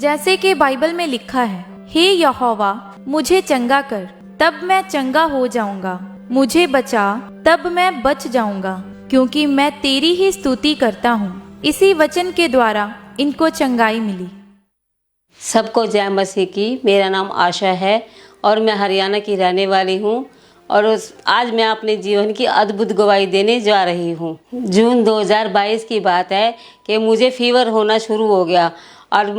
जैसे कि बाइबल में लिखा है, हे यहोवा मुझे चंगा कर, तब मैं चंगा हो जाऊंगा। मुझे बचा, तब मैं बच जाऊंगा, क्योंकि मैं तेरी ही स्तुति करता हूँ। इसी वचन के द्वारा इनको चंगाई मिली। सबको जय मसीह की। मेरा नाम आशा है और मैं हरियाणा की रहने वाली हूँ और आज मैं अपने जीवन की अद्भुत गवाही देने जा रही हूँ। जून 2022 की बात है कि मुझे फीवर होना शुरू हो गया और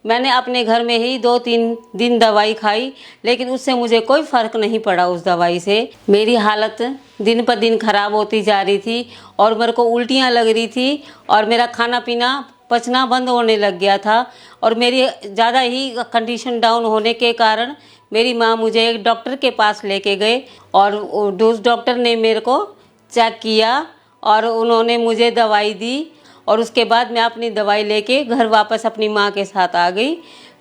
मैंने अपने घर में ही 2-3 दिन दवाई खाई, लेकिन उससे मुझे कोई फ़र्क नहीं पड़ा। उस दवाई से मेरी हालत दिन पर दिन ख़राब होती जा रही थी और मेरे को उल्टियाँ लग रही थी और मेरा खाना पीना पचना बंद होने लग गया था। और मेरी ज़्यादा ही कंडीशन डाउन होने के कारण मेरी माँ मुझे एक डॉक्टर के पास लेके गए और उस डॉक्टर ने मेरे को चेक किया और उन्होंने मुझे दवाई दी और उसके बाद मैं अपनी दवाई लेके घर वापस अपनी माँ के साथ आ गई।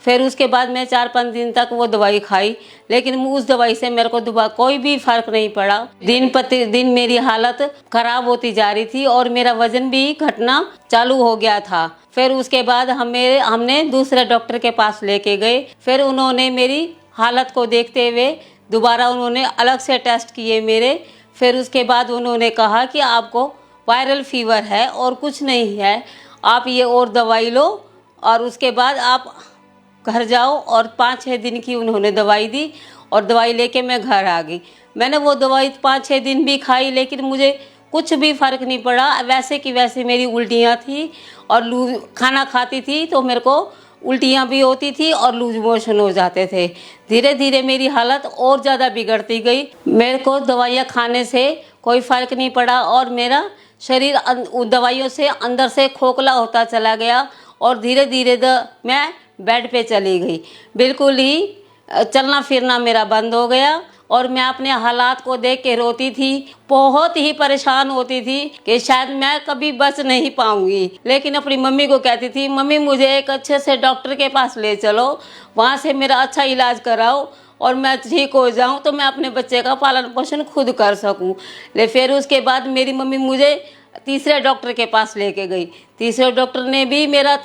फिर उसके बाद मैं 4-5 दिन तक वो दवाई खाई, लेकिन उस दवाई से मेरे को कोई भी फर्क नहीं पड़ा। दिन प्रतिदिन मेरी हालत खराब होती जा रही थी और मेरा वजन भी घटना चालू हो गया था। फिर उसके बाद हमने दूसरे डॉक्टर के पास लेके गए। फिर उन्होंने मेरी हालत को देखते हुए दोबारा उन्होंने अलग से टेस्ट किए मेरे। फिर उसके बाद उन्होंने कहा कि आपको वायरल फीवर है और कुछ नहीं है, आप ये और दवाई लो और उसके बाद आप घर जाओ। और 5-6 दिन की उन्होंने दवाई दी और दवाई लेके मैं घर आ गई। मैंने वो दवाई 5-6 दिन भी खाई, लेकिन मुझे कुछ भी फ़र्क नहीं पड़ा। वैसे की वैसे मेरी उल्टियाँ थी और खाना खाती थी तो मेरे को उल्टियाँ भी होती थी और लूज मोशन हो जाते थे। धीरे धीरे मेरी हालत और ज़्यादा बिगड़ती गई। मेरे को दवाइयाँ खाने से कोई फ़र्क नहीं पड़ा और मेरा शरीर दवाइयों से अंदर से खोखला होता चला गया और धीरे धीरे मैं बेड पे चली गई। बिल्कुल ही चलना फिरना मेरा बंद हो गया और मैं अपने हालात को देख के रोती थी। बहुत ही परेशान होती थी कि शायद मैं कभी बच नहीं पाऊंगी, लेकिन अपनी मम्मी को कहती थी, मम्मी मुझे एक अच्छे से डॉक्टर के पास ले चलो, वहाँ से मेरा अच्छा इलाज कराओ और मैं ठीक हो जाऊं तो मैं अपने बच्चे का पालन पोषण खुद कर सकूं। फिर उसके बाद मेरी मम्मी मुझे तीसरे डॉक्टर के पास लेके गई। तीसरे डॉक्टर ने भी मेरा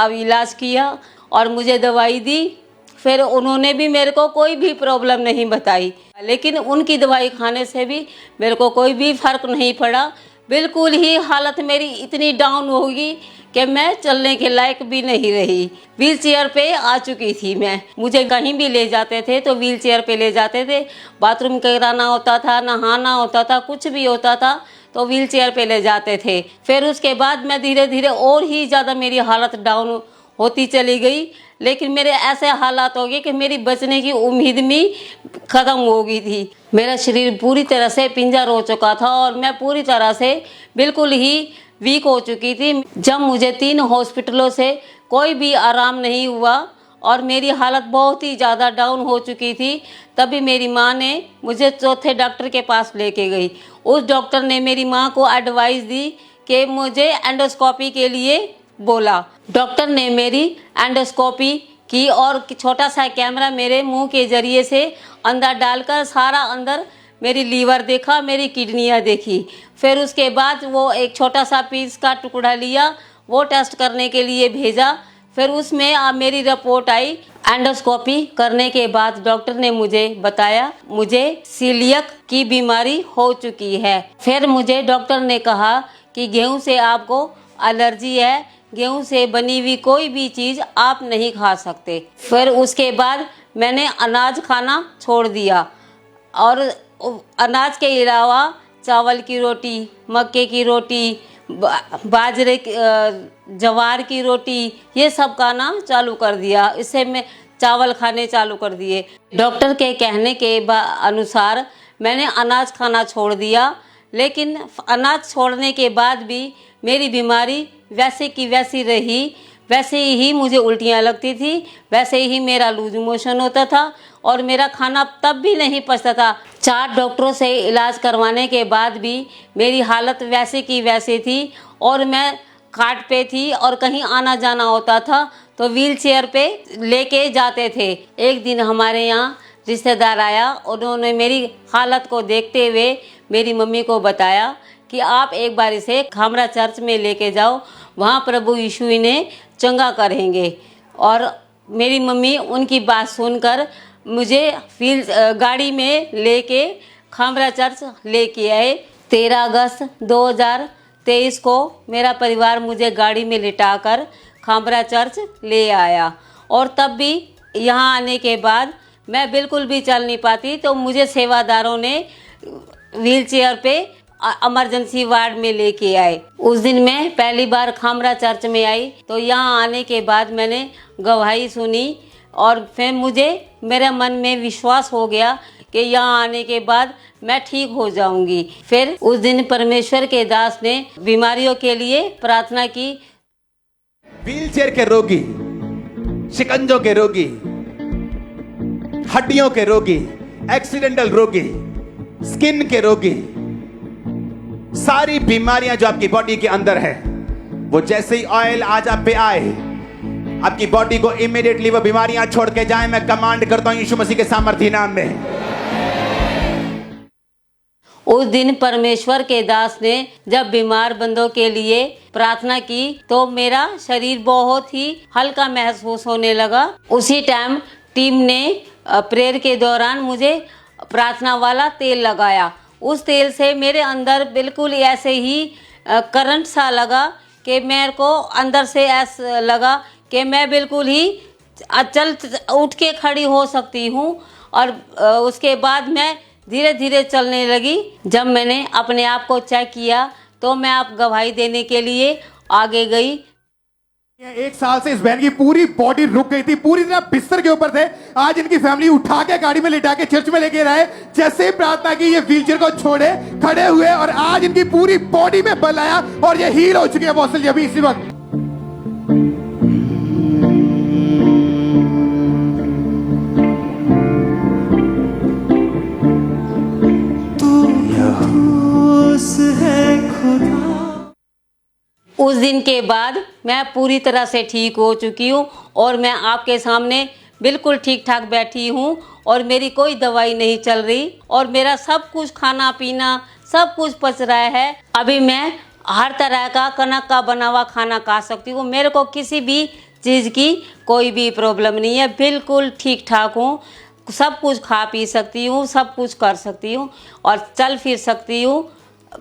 इलाज किया और मुझे दवाई दी। फिर उन्होंने भी मेरे को कोई भी प्रॉब्लम नहीं बताई, लेकिन उनकी दवाई खाने से भी मेरे को कोई भी फ़र्क नहीं पड़ा। बिल्कुल ही हालत मेरी इतनी डाउन होगी कि मैं चलने के लायक भी नहीं रही। व्हील चेयर पे आ चुकी थी मैं। मुझे कहीं भी ले जाते थे तो व्हील चेयर पे ले जाते थे। बाथरूम कराना होता था, नहाना होता था, कुछ भी होता था तो व्हील चेयर पे ले जाते थे। फिर उसके बाद मैं धीरे धीरे और ही ज़्यादा मेरी हालत डाउन होती चली गई। लेकिन मेरे ऐसे हालात हो गए कि मेरी बचने की उम्मीद भी ख़त्म हो गई थी। मेरा शरीर पूरी तरह से पिंजर हो चुका था और मैं पूरी तरह से बिल्कुल ही वीक हो चुकी थी। जब मुझे 3 हॉस्पिटलों से कोई भी आराम नहीं हुआ और मेरी हालत बहुत ही ज़्यादा डाउन हो चुकी थी, तभी मेरी माँ ने मुझे चौथे डॉक्टर के पास लेके गई। उस डॉक्टर ने मेरी माँ को एडवाइस दी कि मुझे एंडोस्कोपी के लिए बोला। डॉक्टर ने मेरी एंडोस्कोपी की और छोटा सा कैमरा मेरे मुंह के जरिए से अंदर डालकर सारा अंदर मेरी लीवर देखा, मेरी किडनियाँ देखी। फिर उसके बाद वो एक छोटा सा पीस का टुकड़ा लिया, वो टेस्ट करने के लिए भेजा। फिर उसमें मेरी रिपोर्ट आई। एंडोस्कोपी करने के बाद डॉक्टर ने मुझे बताया मुझे सीलियक की बीमारी हो चुकी है। फिर मुझे डॉक्टर ने कहा कि गेहूं से आपको एलर्जी है, गेहूं से बनी हुई कोई भी चीज़ आप नहीं खा सकते। फिर उसके बाद मैंने अनाज खाना छोड़ दिया और अनाज के अलावा चावल की रोटी, मक्के की रोटी, बाजरे जवार की रोटी, ये सब खाना चालू कर दिया। इससे मैं चावल खाने चालू कर दिए। डॉक्टर के कहने के अनुसार मैंने अनाज खाना छोड़ दिया, लेकिन अनाज छोड़ने के बाद भी मेरी बीमारी वैसे की वैसी रही। वैसे ही मुझे उल्टियाँ लगती थी, वैसे ही मेरा लूज मोशन होता था और मेरा खाना तब भी नहीं पचता था। 4 डॉक्टरों से इलाज करवाने के बाद भी मेरी हालत वैसे की वैसे थी और मैं खाट पे थी और कहीं आना जाना होता था तो व्हील चेयर पे लेके जाते थे। एक दिन हमारे यहाँ रिश्तेदार आया, उन्होंने मेरी हालत को देखते हुए मेरी मम्मी को बताया कि आप एक बार इसे खामरा चर्च में लेके जाओ, वहाँ प्रभु यीशु इन्हें चंगा करेंगे। और मेरी मम्मी उनकी बात सुनकर मुझे गाड़ी में लेके खामरा चर्च लेके आए। 13 अगस्त 2023 को मेरा परिवार मुझे गाड़ी में लिटाकर खामरा चर्च ले आया और तब भी यहाँ आने के बाद मैं बिल्कुल भी चल नहीं पाती, तो मुझे सेवादारों ने व्हीलचेयर पे इमरजेंसी वार्ड में लेके आए। उस दिन मैं पहली बार खामरा चर्च में आई, तो यहाँ आने के बाद मैंने गवाही सुनी और फिर मुझे मेरे मन में विश्वास हो गया कि यहाँ आने के बाद मैं ठीक हो जाऊंगी। फिर उस दिन परमेश्वर के दास ने बीमारियों के लिए प्रार्थना की। व्हीलचेयर के रोगी, शिकंजों के रोगी, हड्डियों के रोगी, एक्सीडेंटल रोगी, स्किन के रोगी, सारी बीमारियां जो आपकी बॉडी के अंदर है, वो जैसे ही ऑयल आज आप पे आए, आपकी बॉडी को इमीडिएटली वो बीमारियां छोड़ के जाए। मैं कमांड करता हूं यीशु मसीह के सामर्थी नाम में। उस दिन परमेश्वर के दास ने जब बीमार बंदों के लिए प्रार्थना की तो मेरा शरीर बहुत ही हल्का महसूस होने लगा। उसी टाइम टीम ने प्रेयर के दौरान मुझे प्रार्थना वाला तेल लगाया। उस तेल से मेरे अंदर बिल्कुल ऐसे ही करंट सा लगा कि मेरे को अंदर से ऐसा लगा कि मैं बिल्कुल ही चल उठ के खड़ी हो सकती हूँ और उसके बाद मैं धीरे धीरे चलने लगी। जब मैंने अपने आप को चेक किया तो मैं आप गवाही देने के लिए आगे गई। 1 साल से इस बहन की पूरी बॉडी रुक गई थी, पूरी तरह बिस्तर के ऊपर थे। आज इनकी फैमिली उठा के गाड़ी में लिटा के चर्च में लेके आए। जैसे ही प्रार्थना की ये व्हीलचेयर को छोड़े, खड़े हुए और आज इनकी पूरी बॉडी में बल आया और ये हील हो चुके हैं बॉसल जी अभी इसी वक्त। उस दिन के बाद मैं पूरी तरह से ठीक हो चुकी हूँ और मैं आपके सामने बिल्कुल ठीक ठाक बैठी हूँ और मेरी कोई दवाई नहीं चल रही और मेरा सब कुछ खाना पीना सब कुछ पच रहा है। अभी मैं हर तरह का कनक का बना हुआ खाना खा सकती हूँ। मेरे को किसी भी चीज़ की कोई भी प्रॉब्लम नहीं है, बिल्कुल ठीक ठाक हूँ। सब कुछ खा पी सकती हूँ, सब कुछ कर सकती हूँ और चल फिर सकती हूँ।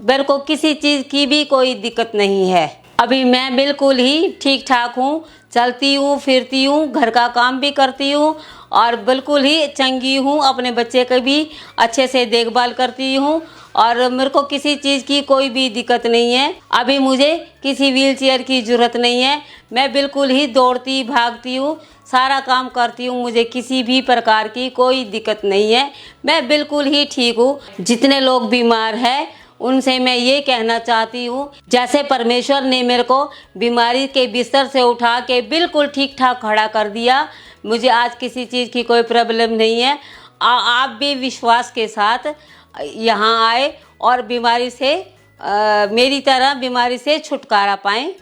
मेरे को किसी चीज़ की भी कोई दिक्कत नहीं है। अभी मैं बिल्कुल ही ठीक ठाक हूँ, चलती हूँ, फिरती हूँ, घर का काम भी करती हूँ और बिल्कुल ही चंगी हूँ। अपने बच्चे की भी अच्छे से देखभाल करती हूँ और मेरे को किसी चीज़ की कोई भी दिक्कत नहीं है। अभी मुझे किसी व्हीलचेयर की ज़रूरत नहीं है। मैं बिल्कुल ही दौड़ती भागती हूँ, सारा काम करती हूँ, मुझे किसी भी प्रकार की कोई दिक्कत नहीं है। मैं बिल्कुल ही ठीक हूँ। जितने लोग बीमार हैं उनसे मैं ये कहना चाहती हूँ, जैसे परमेश्वर ने मेरे को बीमारी के बिस्तर से उठा के बिल्कुल ठीक ठाक खड़ा कर दिया, मुझे आज किसी चीज़ की कोई प्रॉब्लम नहीं है। आप भी विश्वास के साथ यहाँ आए और बीमारी से मेरी तरह बीमारी से छुटकारा पाएं।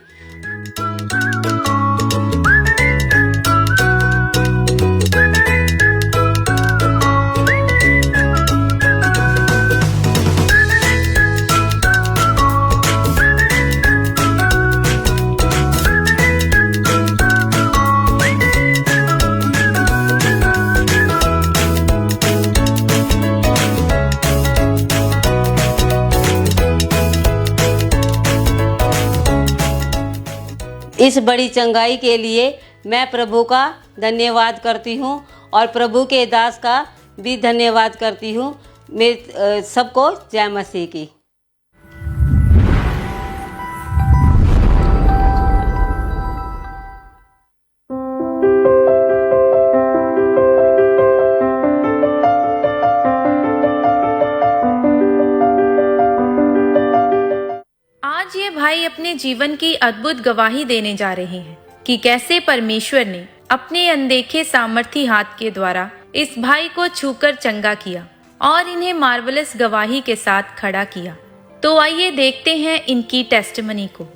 इस बड़ी चंगाई के लिए मैं प्रभु का धन्यवाद करती हूँ और प्रभु के दास का भी धन्यवाद करती हूँ। मैं सबको जय मसीह की। आज ये भाई अपने जीवन की अद्भुत गवाही देने जा रहे हैं कि कैसे परमेश्वर ने अपने अनदेखे सामर्थी हाथ के द्वारा इस भाई को छूकर चंगा किया और इन्हें मार्वलस गवाही के साथ खड़ा किया। तो आइए देखते हैं इनकी टेस्टिमनी को।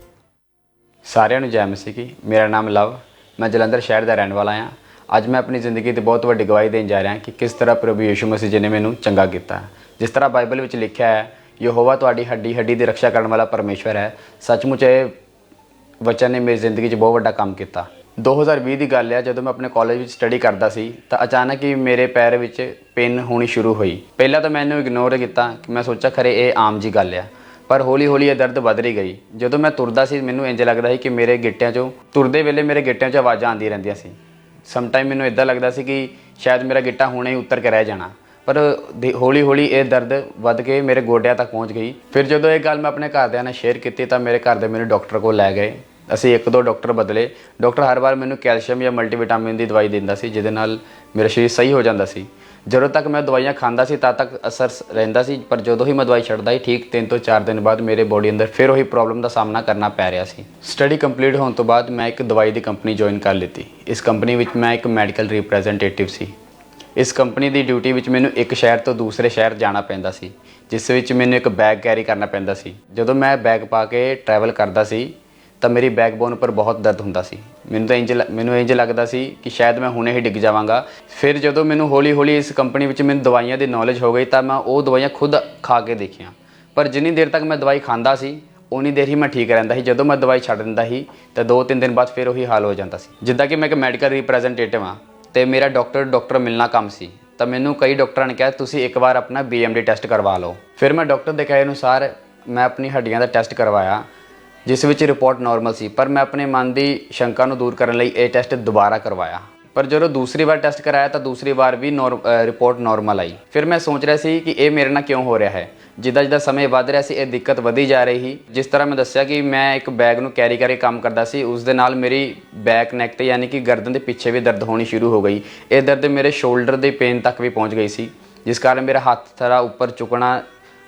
सारिਆਂ ਨੂੰ जय मसीह की। मेरा नाम लव, मैं जलंधर शहर का रहने वाला हाँ। ਅੱਜ मैं अपनी ज़िंदगी की बहुत बड़ी गवाही देने जा रहा कि किस तरह प्रभु यीशु मसीह जी ने मैनू चंगा किया। जिस तरह बाइबल में लिखा है, यहोवा तुहाडी हड्डी हड्डी की रक्षा करने वाला परमेश्वर है। सचमुच ये वचन ने मेरी ज़िंदगी बहुत बड़ा काम किया। 2020 ਦੀ ਗੱਲ ਹੈ, ਜਦੋਂ ਮੈਂ ਆਪਣੇ ਕਾਲਜ ਵਿੱਚ ਸਟੱਡੀ ਕਰਦਾ ਸੀ ਤਾਂ ਅਚਾਨਕ ਹੀ ਮੇਰੇ ਪੈਰ ਵਿੱਚ ਪੇਨ ਹੋਣੀ ਸ਼ੁਰੂ ਹੋਈ। ਪਹਿਲਾਂ ਤਾਂ ਮੈਨੂੰ ਇਗਨੋਰ ਕੀਤਾ ਕਿ ਮੈਂ ਸੋਚਿਆ ਖਰੇ ਇਹ ਆਮ ਜੀ ਗੱਲ ਆ, ਪਰ ਹੌਲੀ ਹੌਲੀ ਇਹ ਦਰਦ ਵੱਧ ਰਹੀ ਗਈ। ਜਦੋਂ ਮੈਂ ਤੁਰਦਾ ਸੀ ਮੈਨੂੰ ਇੰਜ ਲੱਗਦਾ ਸੀ ਕਿ ਮੇਰੇ ਗਿੱਟਿਆਂ 'ਚੋਂ ਤੁਰਦੇ ਵੇਲੇ ਮੇਰੇ ਗਿੱਟਿਆਂ 'ਚ ਆਵਾਜ਼ਾਂ ਆਉਂਦੀਆਂ ਰਹਿੰਦੀਆਂ ਸੀ। ਸਮ ਟਾਈਮ ਮੈਨੂੰ ਇੱਦਾਂ ਲੱਗਦਾ ਸੀ ਕਿ ਸ਼ਾਇਦ ਮੇਰਾ ਗਿੱਟਾ ਹੁਣੇ ਹੀ ਉੱਤਰ ਕੇ ਰਹਿ ਜਾਣਾ, ਪਰ ਹੌਲੀ ਹੌਲੀ ਇਹ ਦਰਦ ਵੱਧ ਕੇ ਮੇਰੇ ਗੋਡਿਆਂ ਤੱਕ ਪਹੁੰਚ ਗਈ। ਫਿਰ ਜਦੋਂ ਇਹ ਗੱਲ ਮੈਂ ਆਪਣੇ ਘਰਦਿਆਂ ਨਾਲ ਸ਼ੇਅਰ ਕੀਤੀ ਤਾਂ ਮੇਰੇ ਘਰਦੇ ਮੈਨੂੰ ਡਾਕਟਰ ਕੋਲ ਲੈ ਗਏ। ਅਸੀਂ 1-2 ਡਾਕਟਰ ਬਦਲੇ। ਡਾਕਟਰ ਹਰ ਵਾਰ ਮੈਨੂੰ ਕੈਲਸ਼ੀਅਮ ਜਾਂ ਮਲਟੀਵਿਟਾਮਿਨ ਦੀ ਦਵਾਈ ਦਿੰਦਾ ਸੀ, ਜਿਹਦੇ ਨਾਲ ਮੇਰਾ ਸਰੀਰ ਸਹੀ ਹੋ ਜਾਂਦਾ ਸੀ। ਜਦੋਂ ਤੱਕ ਮੈਂ ਦਵਾਈਆਂ ਖਾਂਦਾ ਸੀ ਤਦ ਤੱਕ ਅਸਰ ਰਹਿੰਦਾ ਸੀ, ਪਰ ਜਦੋਂ ਹੀ ਮੈਂ ਦਵਾਈ ਛੱਡਦਾ ਸੀ ਠੀਕ 3 ਤੋਂ 4 ਦਿਨ ਬਾਅਦ ਮੇਰੇ ਬੋਡੀ ਅੰਦਰ ਫਿਰ ਉਹੀ ਪ੍ਰੋਬਲਮ ਦਾ ਸਾਹਮਣਾ ਕਰਨਾ ਪੈ ਰਿਹਾ ਸੀ। ਸਟੱਡੀ ਕੰਪਲੀਟ ਹੋਣ ਤੋਂ ਬਾਅਦ ਮੈਂ ਇੱਕ ਦਵਾਈ ਦੀ ਕੰਪਨੀ ਜੁਆਇਨ ਕਰ ਲਿੱਤੀ। ਇਸ ਕੰਪਨੀ ਵਿੱਚ ਮੈਂ ਇੱਕ ਮੈਡੀਕਲ ਰਿਪਰੈਜ਼ੈਂਟੇਟਿਵ ਸੀ। ਇਸ ਕੰਪਨੀ ਦੀ ਡਿਊਟੀ ਵਿੱਚ ਮੈਨੂੰ ਇੱਕ ਸ਼ਹਿਰ ਤੋਂ ਦੂਸਰੇ ਸ਼ਹਿਰ ਜਾਣਾ ਪੈਂਦਾ ਸੀ, ਜਿਸ ਵਿੱਚ ਮੈਨੂੰ ਇੱਕ ਬੈਗ ਕੈਰੀ ਕਰਨਾ ਪੈਂਦਾ ਸੀ। ਜਦੋਂ ਮੈਂ ਬੈਗ ਪਾ ਕੇ ਟਰੈਵਲ ਕਰਦਾ ਸੀ ਤਾਂ ਮੇਰੀ ਬੈਕਬੋਨ ਉੱਪਰ ਬਹੁਤ ਦਰਦ ਹੁੰਦਾ ਸੀ। ਮੈਨੂੰ ਇੰਜ ਲੱਗਦਾ ਸੀ ਕਿ ਸ਼ਾਇਦ ਮੈਂ ਹੁਣੇ ਹੀ ਡਿੱਗ ਜਾਵਾਂਗਾ। ਫਿਰ ਜਦੋਂ ਮੈਨੂੰ ਹੌਲੀ ਹੌਲੀ ਇਸ ਕੰਪਨੀ ਵਿੱਚ ਮੈਨੂੰ ਦਵਾਈਆਂ ਦੀ ਨੌਲੇਜ ਹੋ ਗਈ ਤਾਂ ਮੈਂ ਉਹ ਦਵਾਈਆਂ ਖੁਦ ਖਾ ਕੇ ਦੇਖੀਆਂ, ਪਰ ਜਿੰਨੀ ਦੇਰ ਤੱਕ ਮੈਂ ਦਵਾਈ ਖਾਂਦਾ ਸੀ ਉਨੀ ਦੇਰ ਹੀ ਮੈਂ ਠੀਕ ਰਹਿੰਦਾ ਸੀ। ਜਦੋਂ ਮੈਂ ਦਵਾਈ ਛੱਡ ਦਿੰਦਾ ਸੀ ਤਾਂ 2-3 ਦਿਨ ਬਾਅਦ ਫਿਰ ਉਹੀ ਹਾਲ ਹੋ ਜਾਂਦਾ ਸੀ। ਜਿੱਦਾਂ ਕਿ ਮੈਂ ਇੱਕ ਮੈਡੀਕਲ ਰਿਪਰੈਜ਼ੈਂਟੇਟਿਵ ਹਾਂ ਅਤੇ ਮੇਰਾ ਡਾਕਟਰ ਮਿਲਣਾ ਕੰਮ ਸੀ, ਤਾਂ ਮੈਨੂੰ ਕਈ ਡਾਕਟਰਾਂ ਨੇ ਕਿਹਾ ਤੁਸੀਂ ਇੱਕ ਵਾਰ ਆਪਣਾ BMD ਟੈਸਟ ਕਰਵਾ ਲਓ। ਫਿਰ ਮੈਂ ਡਾਕਟਰ ਦੇ ਕਹੇ ਅਨੁਸਾਰ ਮੈਂ ਆਪਣੀ ਹੱਡੀਆਂ ਦਾ ਟੈਸਟ ਕਰਵਾਇਆ, ਜਿਸ ਵਿੱਚ ਰਿਪੋਰਟ ਨਾਰਮਲ ਸੀ, ਪਰ ਮੈਂ ਆਪਣੇ ਮਨ ਦੀ ਸ਼ੰਕਾ ਨੂੰ ਦੂਰ ਕਰਨ ਲਈ ਇਹ ਟੈਸਟ ਦੁਬਾਰਾ ਕਰਵਾਇਆ। ਪਰ ਜਦੋਂ ਦੂਸਰੀ ਵਾਰ ਟੈਸਟ ਕਰਾਇਆ ਤਾਂ ਦੂਸਰੀ ਵਾਰ ਵੀ ਰਿਪੋਰਟ ਨਾਰਮਲ ਆਈ। ਫਿਰ ਮੈਂ ਸੋਚ ਰਿਹਾ ਸੀ ਕਿ ਇਹ ਮੇਰੇ ਨਾਲ ਕਿਉਂ ਹੋ ਰਿਹਾ ਹੈ। ਜਿੱਦਾਂ ਸਮੇਂ ਵੱਧ ਰਿਹਾ ਸੀ ਇਹ ਦਿੱਕਤ ਵਧੀ ਜਾ ਰਹੀ ਸੀ। ਜਿਸ ਤਰ੍ਹਾਂ ਮੈਂ ਦੱਸਿਆ ਕਿ ਮੈਂ ਇੱਕ ਬੈਗ ਨੂੰ ਕੈਰੀ ਕਰਕੇ ਕੰਮ ਕਰਦਾ ਸੀ, ਉਸ ਦੇ ਨਾਲ ਮੇਰੀ ਬੈਕ ਨੈਕ ਤੇ ਯਾਨੀ ਕਿ ਗਰਦਨ ਦੇ ਪਿੱਛੇ ਵੀ ਦਰਦ ਹੋਣੀ ਸ਼ੁਰੂ ਹੋ ਗਈ। ਇਹ ਦਰਦ ਮੇਰੇ ਸ਼ੋਲਡਰ ਦੇ ਪੇਨ ਤੱਕ ਵੀ ਪਹੁੰਚ ਗਈ ਸੀ, ਜਿਸ ਕਾਰਨ ਮੇਰਾ ਹੱਥ ਥੋੜ੍ਹਾ ਉੱਪਰ ਚੁੱਕਣਾ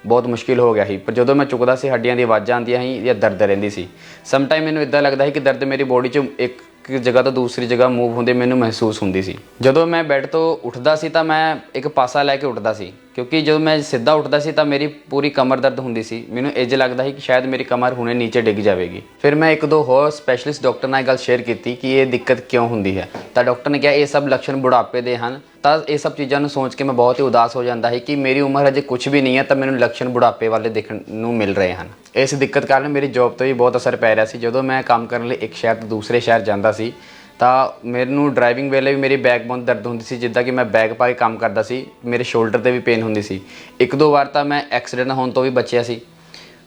ਬਹੁਤ ਮੁਸ਼ਕਿਲ ਹੋ ਗਿਆ ਸੀ। ਪਰ ਜਦੋਂ ਮੈਂ ਚੁੱਕਦਾ ਸੀ ਹੱਡੀਆਂ ਦੀ ਆਵਾਜ਼ਾਂ ਆਉਂਦੀਆਂ ਸੀ ਜਾਂ ਦਰਦ ਰਹਿੰਦੀ ਸੀ। ਸਮ ਟਾਈਮ ਮੈਨੂੰ ਇੱਦਾਂ ਲੱਗਦਾ ਸੀ ਕਿ ਦਰਦ ਮੇਰੀ ਬੋਡੀ 'ਚ ਇੱਕ ਜਗ੍ਹਾ ਤੋਂ ਦੂਸਰੀ ਜਗ੍ਹਾ ਮੂਵ ਹੁੰਦੇ ਮੈਨੂੰ ਮਹਿਸੂਸ ਹੁੰਦੀ ਸੀ। ਜਦੋਂ ਮੈਂ ਬੈੱਡ ਤੋਂ ਉੱਠਦਾ ਸੀ ਤਾਂ ਮੈਂ ਇੱਕ ਪਾਸਾ ਲੈ ਕੇ ਉੱਠਦਾ ਸੀ, ਕਿਉਂਕਿ ਜਦੋਂ ਮੈਂ ਸਿੱਧਾ ਉੱਠਦਾ ਸੀ ਤਾਂ ਮੇਰੀ ਪੂਰੀ ਕਮਰ ਦਰਦ ਹੁੰਦੀ ਸੀ। ਮੈਨੂੰ ਇੰਝ ਲੱਗਦਾ ਸੀ ਕਿ ਸ਼ਾਇਦ ਮੇਰੀ ਕਮਰ ਹੁਣੇ ਨੀਚੇ ਡਿੱਗ ਜਾਵੇਗੀ। ਫਿਰ ਮੈਂ 1-2 ਹੋਰ ਸਪੈਸ਼ਲਿਸਟ ਡਾਕਟਰ ਨਾਲ ਗੱਲ ਸ਼ੇਅਰ ਕੀਤੀ ਕਿ ਇਹ ਦਿੱਕਤ ਕਿਉਂ ਹੁੰਦੀ ਹੈ, ਤਾਂ ਡਾਕਟਰ ਨੇ ਕਿਹਾ ਇਹ ਸਭ ਲੱਛਣ ਬੁਢਾਪੇ ਦੇ ਹਨ। ਤਾਂ ਇਹ ਸਭ ਚੀਜ਼ਾਂ ਨੂੰ ਸੋਚ ਕੇ ਮੈਂ ਬਹੁਤ ਹੀ ਉਦਾਸ ਹੋ ਜਾਂਦਾ ਸੀ ਕਿ ਮੇਰੀ ਉਮਰ ਹਜੇ ਕੁਝ ਵੀ ਨਹੀਂ ਹੈ ਤਾਂ ਮੈਨੂੰ ਲੱਛਣ ਬੁਢਾਪੇ ਵਾਲੇ ਦੇਖਣ ਨੂੰ ਮਿਲ ਰਹੇ ਹਨ। ਇਸ ਦਿੱਕਤ ਕਾਰਨ ਮੇਰੀ ਜੌਬ 'ਤੇ ਵੀ ਬਹੁਤ ਅਸਰ ਪੈ ਰਿਹਾ ਸੀ। ਜਦੋਂ ਮੈਂ ਕੰਮ ਕਰਨ ਲਈ ਇੱਕ ਸ਼ਹਿਰ ਤੋਂ ਦੂਸਰੇ ਸ਼ਹਿਰ ਜਾਂਦਾ ਸੀ ਤਾਂ ਮੈਨੂੰ ਡਰਾਈਵਿੰਗ ਵੇਲੇ ਵੀ ਮੇਰੀ ਬੈਕਬੋਨ ਦਰਦ ਹੁੰਦੀ ਸੀ। ਜਿੱਦਾਂ ਕਿ ਮੈਂ ਬੈਗ ਪਾ ਕੇ ਕੰਮ ਕਰਦਾ ਸੀ, ਮੇਰੇ ਸ਼ੋਲਡਰ 'ਤੇ ਵੀ ਪੇਨ ਹੁੰਦੀ ਸੀ। 1-2 ਵਾਰ ਤਾਂ ਮੈਂ ਐਕਸੀਡੈਂਟ ਹੋਣ ਤੋਂ ਵੀ ਬਚਿਆ ਸੀ।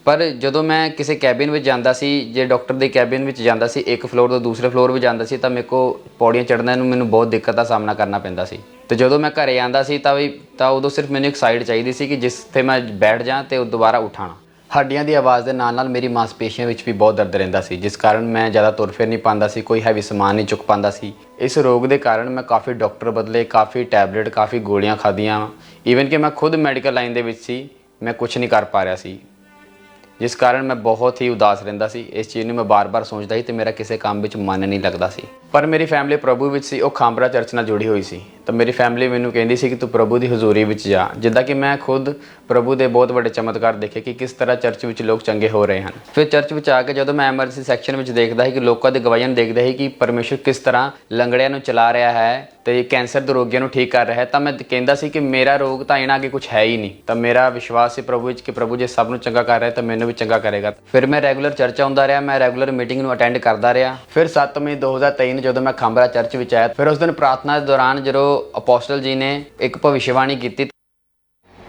ਪਰ ਜਦੋਂ ਮੈਂ ਕਿਸੇ ਕੈਬਿਨ ਵਿੱਚ ਜਾਂਦਾ ਸੀ, ਜੇ ਡਾਕਟਰ ਦੇ ਕੈਬਿਨ ਵਿੱਚ ਜਾਂਦਾ ਸੀ, ਇੱਕ ਫਲੋਰ ਤੋਂ ਦੂਸਰੇ ਫਲੋਰ ਵੀ ਜਾਂਦਾ ਸੀ, ਤਾਂ ਮੇਰੇ ਕੋਲ ਪੌੜੀਆਂ ਚੜ੍ਹਨ ਨੂੰ ਮੈਨੂੰ ਬਹੁਤ ਦਿੱਕਤ ਦਾ ਸਾਹਮਣਾ ਕਰਨਾ ਪੈਂਦਾ ਸੀ। ਤੇ ਜਦੋਂ ਮੈਂ ਘਰੇ ਆਉਂਦਾ ਸੀ ਤਾਂ ਉਦੋਂ ਸਿਰਫ ਮੈਨੂੰ ਇੱਕ ਸਾਈਡ ਚਾਹੀਦੀ ਸੀ ਕਿ ਜਿਸ 'ਤੇ ਮੈਂ ਬੈਠ ਜਾਂ ਅਤੇ ਦੁਬਾਰਾ ਉਠਾਣਾ। ਹੱਡੀਆਂ ਦੀ ਆਵਾਜ਼ ਦੇ ਨਾਲ ਮੇਰੇ ਮਾਸਪੇਸ਼ੀਆਂ ਵਿੱਚ ਵੀ ਬਹੁਤ ਦਰਦ ਰਹਿੰਦਾ ਸੀ, ਜਿਸ ਕਾਰਨ ਮੈਂ ਜ਼ਿਆਦਾ ਤੁਰ ਫਿਰ ਨਹੀਂ ਪਾਉਂਦਾ ਸੀ, ਕੋਈ ਹੈਵੀ ਸਮਾਨ ਨਹੀਂ ਚੁੱਕ ਪਾਉਂਦਾ ਸੀ। ਇਸ ਰੋਗ ਦੇ ਕਾਰਨ ਮੈਂ ਕਾਫੀ ਡਾਕਟਰ ਬਦਲੇ, ਕਾਫੀ ਟੈਬਲੇਟ, ਕਾਫੀ ਗੋਲੀਆਂ ਖਾਧੀਆਂ। ਈਵਨ ਕਿ ਮੈਂ ਖੁਦ ਮੈਡੀਕਲ ਲਾਈਨ ਦੇ ਵਿੱਚ ਸੀ, ਮੈਂ ਕੁਝ ਨਹੀਂ ਕਰ ਪਾ ਰਿਹਾ ਸੀ, ਜਿਸ ਕਾਰਨ ਮੈਂ ਬਹੁਤ ਹੀ ਉਦਾਸ ਰਹਿੰਦਾ ਸੀ। ਇਸ ਚੀਜ਼ ਨੂੰ ਮੈਂ ਬਾਰ-ਬਾਰ ਸੋਚਦਾ ਸੀ ਤੇ ਮੇਰਾ ਕਿਸੇ ਕੰਮ ਵਿੱਚ ਮਨ ਨਹੀਂ ਲੱਗਦਾ ਸੀ। ਪਰ ਮੇਰੀ ਫੈਮਿਲੀ ਪ੍ਰਭੂ ਵਿੱਚ ਸੀ, ਉਹ ਖਾਂਬਰਾ ਚਰਚ ਨਾਲ ਜੁੜੀ ਹੋਈ ਸੀ। ਤਾਂ ਮੇਰੀ ਫੈਮਿਲੀ ਮੈਨੂੰ ਕਹਿੰਦੀ ਸੀ ਕਿ ਤੂੰ ਪ੍ਰਭੂ ਦੀ ਹਜ਼ੂਰੀ ਵਿੱਚ ਜਾ। ਜਿੱਦਾਂ ਕਿ ਮੈਂ ਖੁਦ ਪ੍ਰਭੂ ਦੇ ਬਹੁਤ ਵੱਡੇ ਚਮਤਕਾਰ ਦੇਖੇ ਕਿ ਕਿਸ ਤਰ੍ਹਾਂ ਚਰਚ ਵਿੱਚ ਲੋਕ ਚੰਗੇ ਹੋ ਰਹੇ ਹਨ। ਫਿਰ ਚਰਚ ਵਿੱਚ ਆ ਕੇ ਜਦੋਂ ਮੈਂ ਐਮਰਜੈਂਸੀ ਸੈਕਸ਼ਨ ਵਿੱਚ ਦੇਖਦਾ ਸੀ ਕਿ ਲੋਕਾਂ ਦੇ ਗਵਾਹੀਆਂ ਨੂੰ ਦੇਖਦਾ ਸੀ ਕਿ ਪਰਮੇਸ਼ਰ ਕਿਸ ਤਰ੍ਹਾਂ ਲੰਗੜਿਆਂ ਨੂੰ ਚਲਾ ਰਿਹਾ ਹੈ ਤੇ ਕੈਂਸਰ ਦੇ ਰੋਗੀਆਂ ਨੂੰ ਠੀਕ ਕਰ ਰਿਹਾ ਹੈ, ਤਾਂ ਮੈਂ ਕਹਿੰਦਾ ਸੀ ਕਿ ਮੇਰਾ ਰੋਗ ਤਾਂ ਇਹਨਾਂ ਅੱਗੇ ਕੁਝ ਹੈ ਹੀ ਨਹੀਂ। ਤਾਂ ਮੇਰਾ ਵਿਸ਼ਵਾਸ ਸੀ ਪ੍ਰਭੂ ਵਿੱਚ ਕਿ ਪ੍ਰਭੂ ਜੇ ਸਭ ਨੂੰ ਚੰਗਾ ਕਰ ਰਿਹਾ ਤਾਂ ਮੈਨੂੰ ਵੀ ਚੰਗਾ ਕਰੇਗਾ। ਫਿਰ ਮੈਂ ਰੈਗੂਲਰ ਚਰਚ ਆਉਂਦਾ ਰਿਹਾ, ਮੈਂ ਰੈਗੂਲਰ ਮੀਟਿੰਗ ਨੂੰ ਅਟੈਂਡ ਕਰਦਾ ਰਿਹਾ। ਫਿਰ 7 ਮਈ 2023 ਨੂੰ ਜਦੋਂ ਮੈਂ ਖਾਂਬਰਾ ਚਰਚ ਵਿੱਚ ਆਇਆ, ਫਿਰ ਉਸ ਦਿਨ ਪ੍ਰਾਰਥਨਾ ਦੇ ਦੌਰਾਨ ਜਦੋਂ ਅਪੋਸਟਲ जी ने एक भविष्यवाणी की थी।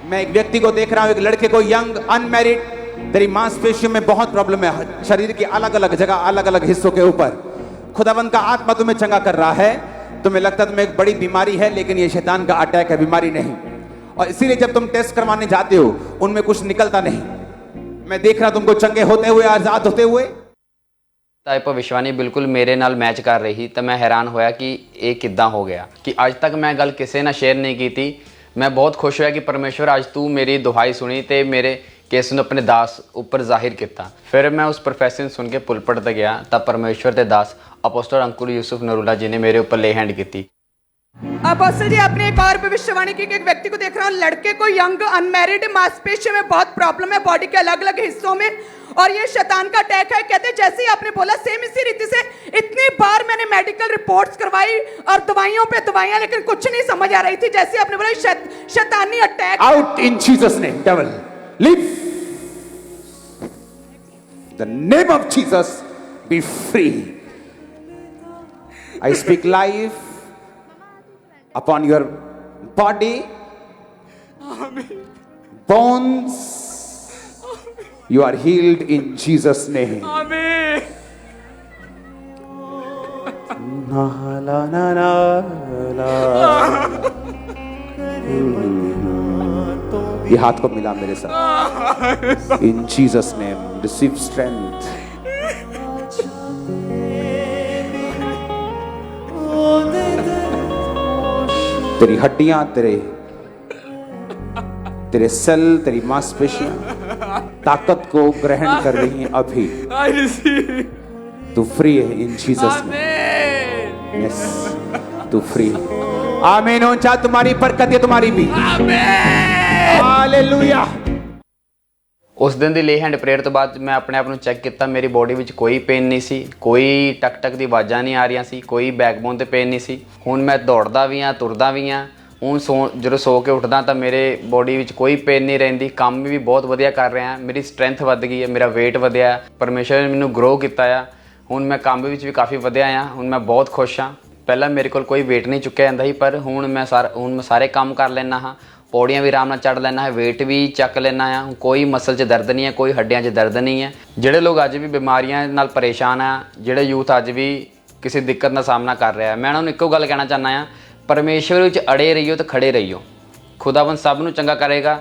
मैं एक व्यक्ति को देख रहा हूं, एक लड़के को, यंग अनमैरिड, तेरी मांसपेशियों में बहुत प्रॉब्लम है, शरीर की अलग अलग जगह, अलग अलग हिस्सों के ऊपर खुदावंद का आत्मा तुम्हें चंगा कर रहा है। तुम्हें लगता है तुम्हें एक बड़ी बीमारी है, लेकिन ये शैतान का अटैक है, बीमारी नहीं। और इसीलिए जब तुम टेस्ट करवाने जाते हो उनमें कुछ निकलता नहीं। मैं देख रहा तुमको चंगे होते हुए, आजाद होते हुए। ਤਾਂ ਇਹ ਭਵਿਸ਼ਵਾਣੀ ਬਿਲਕੁਲ ਮੇਰੇ ਨਾਲ ਮੈਚ ਕਰ ਰਹੀ। ਤਾਂ ਮੈਂ ਹੈਰਾਨ ਹੋਇਆ ਕਿ ਇਹ ਕਿੱਦਾਂ ਹੋ ਗਿਆ ਕਿ ਅੱਜ ਤੱਕ ਮੈਂ ਗੱਲ ਕਿਸੇ ਨਾਲ ਸ਼ੇਅਰ ਨਹੀਂ ਕੀਤੀ। ਮੈਂ ਬਹੁਤ ਖੁਸ਼ ਹੋਇਆ ਕਿ ਪਰਮੇਸ਼ਵਰ ਅੱਜ ਤੂੰ ਮੇਰੀ ਦੁਹਾਈ ਸੁਣੀ ਤੇ ਮੇਰੇ ਕੇਸ ਨੂੰ ਆਪਣੇ ਦਾਸ ਉੱਪਰ ਜ਼ਾਹਿਰ ਕੀਤਾ। ਫਿਰ ਮੈਂ ਉਸ ਪ੍ਰੋਫੈਸ਼ਨ ਸੁਣ ਕੇ ਪੁਲਪਟ ਤੇ ਗਿਆ ਤਾਂ ਪਰਮੇਸ਼ਵਰ ਦੇ ਦਾਸ ਅਪੋਸਟਲ ਅੰਕੁਰ ਯੂਸੁਫ ਨਰੂਲਾ जी ने मेरे ऊपर ले हैंड की थी। अपोस्टल जी, आपने एक और भविष्यवाणी की कि एक व्यक्ति को देख रहा हूँ, लड़के को, यंग अनमैरिड, मांसपेशियों में बहुत प्रॉब्लम है, बॉडी के अलग अलग हिस्सों में, और ये शैतान का अटैक है। कहते जैसे ही आपने बोला सेम इसी रीति से इतनी बार मैंने मेडिकल रिपोर्ट्स करवाई और दवाइयों पे दवाइयां, लेकिन कुछ नहीं समझ आ रही थी। जैसे ही आपने बोला शैतानी attack, out in Jesus name, devil leave, the name of Jesus B free. I speak life upon your body, bones. You are healed in Jesus' name. Na, la, na, na, la. ये हाथ को मिला मेरे साथ. In Jesus' name, receive strength. तेरी हड्डियां, तेरे cell, तेरी मांसपेशियां ताकत को ग्रहण कर रही हैं अभी. तू फ्री है इन जीसस नेम. यस, तू फ्री. आमीन. ऊंचा तुम्हारी बरकत है, तुम्हारी भी. हालेलुया. ਉਸ ਦਿਨ ਦੀ ਲੇ ਹੈਂਡ ਪ੍ਰੇਅਰ ਤੋਂ ਬਾਅਦ ਮੈਂ ਆਪਣੇ ਆਪ ਨੂੰ ਚੈੱਕ ਕੀਤਾ. ਮੇਰੀ ਬੋਡੀ ਵਿੱਚ ਕੋਈ ਪੇਨ ਨਹੀਂ ਸੀ, ਕੋਈ ਟਕ ਟਕ ਦੀ ਆਵਾਜ਼ਾਂ ਨਹੀਂ ਆ ਰਹੀਆਂ ਸੀ, ਕੋਈ ਬੈਕਬੋਨ ਤੇ ਪੇਨ ਨਹੀਂ ਸੀ. ਹੁਣ ਮੈਂ ਦੌੜਦਾ ਵੀ ਹਾਂ, ਤੁਰਦਾ ਵੀ ਹਾਂ. ਹੁਣ ਜਦੋਂ ਸੋ ਕੇ ਉੱਠਦਾ ਤਾਂ ਮੇਰੇ ਬੋਡੀ ਵਿੱਚ ਕੋਈ ਪੇਨ ਨਹੀਂ ਰਹਿੰਦੀ. ਕੰਮ ਵੀ ਬਹੁਤ ਵਧੀਆ ਕਰ ਰਿਹਾ. ਮੇਰੀ ਸਟਰੈਂਥ ਵੱਧ ਗਈ ਹੈ, ਮੇਰਾ weight ਵਧਿਆ. ਪਰਮੇਸ਼ਰ ਨੇ ਮੈਨੂੰ ਗਰੋ ਕੀਤਾ ਆ. ਹੁਣ ਮੈਂ ਕੰਮ ਵਿੱਚ ਵੀ ਕਾਫੀ ਵਧਿਆ ਆ. ਹੁਣ ਮੈਂ ਬਹੁਤ ਖੁਸ਼ ਹਾਂ. ਪਹਿਲਾਂ ਮੇਰੇ ਕੋਲ ਕੋਈ weight ਨਹੀਂ ਚੁੱਕਿਆ ਜਾਂਦਾ ਸੀ, ਪਰ ਹੁਣ ਮੈਂ ਸਾਰੇ ਕੰਮ ਕਰ ਲੈਂਦਾ ਹਾਂ. ਪੌੜੀਆਂ ਵੀ ਆਰਾਮ ਨਾਲ ਚੜ੍ਹ ਲੈਣਾ ਹੈ, weight ਵੀ ਚੱਕ ਲੈਣਾ ਆ. ਕੋਈ ਮਸਲ 'ਚ ਦਰਦ ਨਹੀਂ ਹੈ, ਕੋਈ ਹੱਡੀਆਂ 'ਚ ਦਰਦ ਨਹੀਂ ਹੈ. ਜਿਹੜੇ ਲੋਕ ਅੱਜ ਵੀ ਬਿਮਾਰੀਆਂ ਨਾਲ ਪਰੇਸ਼ਾਨ ਆ, ਜਿਹੜੇ ਯੂਥ ਅੱਜ ਵੀ ਕਿਸੇ ਦਿੱਕਤ ਦਾ ਸਾਹਮਣਾ ਕਰ ਰਿਹਾ, ਮੈਂ ਉਹਨਾਂ ਨੂੰ ਇੱਕੋ ਗੱਲ ਕਹਿਣਾ ਚਾਹੁੰਦਾ ਆ, ਪਰਮੇਸ਼ਵਰ ਵਿੱਚ ਅੜੇ ਰਹੀਓ ਤੇ ਖੜੇ ਰਹੀਓ. ਖੁਦਾਵੰਦ ਸਭ ਨੂੰ ਚੰਗਾ ਕਰੇਗਾ.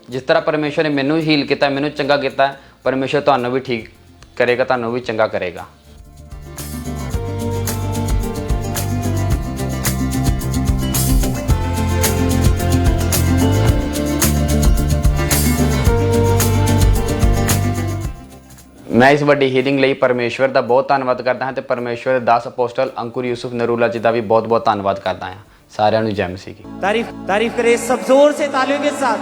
ਜਿਸ ਤਰ੍ਹਾਂ ਪਰਮੇਸ਼ਵਰ ਨੇ ਮੈਨੂੰ ਹੀਲ ਕੀਤਾ, ਮੈਨੂੰ ਚੰਗਾ ਕੀਤਾ, ਪਰਮੇਸ਼ਵਰ ਤੁਹਾਨੂੰ ਵੀ ਠੀਕ ਕਰੇਗਾ, ਤੁਹਾਨੂੰ ਵੀ ਚੰਗਾ ਕਰੇਗਾ. ਮੈਂ ਇਸ ਵੱਡੀ ਹੀਲਿੰਗ ਲਈ ਪਰਮੇਸ਼ਵਰ ਦਾ ਬਹੁਤ ਧੰਨਵਾਦ ਕਰਦਾ ਹਾਂ ਤੇ ਪਰਮੇਸ਼ਵਰ ਦੇ 10 ਅਪੋਸਟਲ ਅੰकुर यूसुफ नरूला जी ਦਾ ਵੀ ਬਹੁਤ ਬਹੁਤ ਧੰਨਵਾਦ ਕਰਦਾ ਹਾਂ. ਸਾਰਿਆਂ ਨੂੰ ਜੈ ਮਸੀਹ ਕੀ तारीफ करें सब जोर से तालियों के साथ.